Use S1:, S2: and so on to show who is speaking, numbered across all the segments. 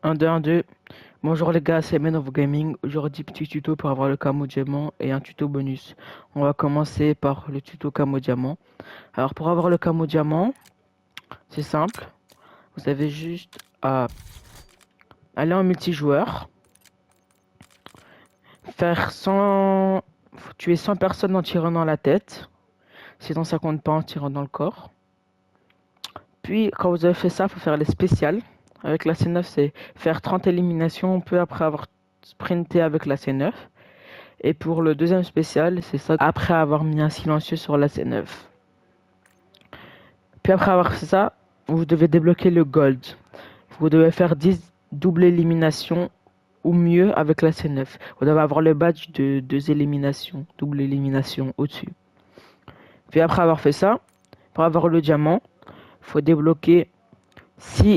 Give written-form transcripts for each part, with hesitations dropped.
S1: Un 2 1 2. Bonjour les gars, c'est Men of Gaming. Aujourd'hui, petit tuto pour avoir le camo diamant et un tuto bonus. On va commencer par le tuto camo diamant. Alors, pour avoir le camo diamant, c'est simple. Vous avez juste à aller en multijoueur, faire 100, tuer 100 personnes en tirant dans la tête. Sinon, ça compte pas en tirant dans le corps. Puis, quand vous avez fait ça, il faut faire les spéciales. Avec la C9, c'est faire 30 éliminations peu après avoir sprinté avec la C9. Et pour le deuxième spécial, c'est ça après avoir mis un silencieux sur la C9. Puis après avoir fait ça, vous devez débloquer le gold. Vous devez faire 10 doubles éliminations ou mieux avec la C9. Vous devez avoir le badge de 2 éliminations, double élimination au-dessus. Puis après avoir fait ça, pour avoir le diamant, il faut débloquer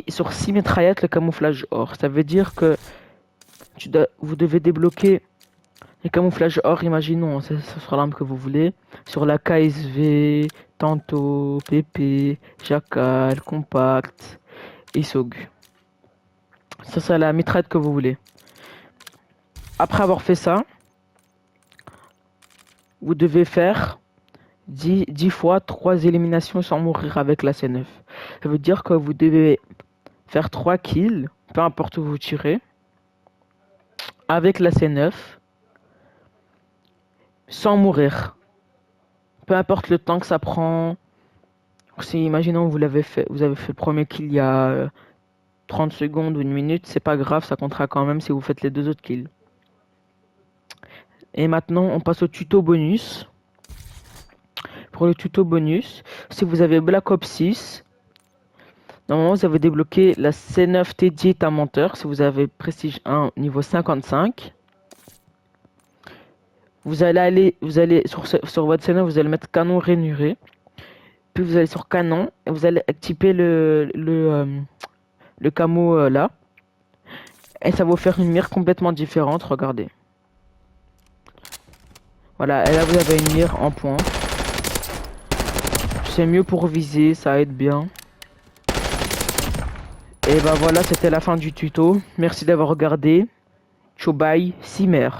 S1: sur 6 mitraillettes le camouflage or. Ça veut dire que vous devez débloquer les camouflages or, imaginons, ce sera l'arme que vous voulez, sur la KSV, Tanto, PP, Jackal, Compact, Isog. Ça, c'est la mitraille que vous voulez. Après avoir fait ça, vous devez faire 10 fois 3 éliminations sans mourir avec la C9. Ça veut dire que vous devez faire 3 kills, peu importe où vous tirez, avec la C9, sans mourir. Peu importe le temps que ça prend. Si, imaginons, vous avez fait le premier kill il y a 30 secondes ou une minute, c'est pas grave, ça comptera quand même si vous faites les deux autres kills. Et maintenant, on passe au tuto bonus. Pour le tuto bonus, si vous avez Black Ops 6, normalement vous avez débloqué la C9 TD est un menteur. Si vous avez Prestige 1 niveau 55, vous allez sur votre C9, vous allez mettre canon rainuré. Puis vous allez sur canon et vous allez activer le camo là. Et ça va vous faire une mire complètement différente, regardez. Voilà, et là vous avez une mire en point. C'est mieux pour viser, ça aide bien. Et bah voilà, c'était la fin du tuto. Merci d'avoir regardé. Ciao bye, Simer.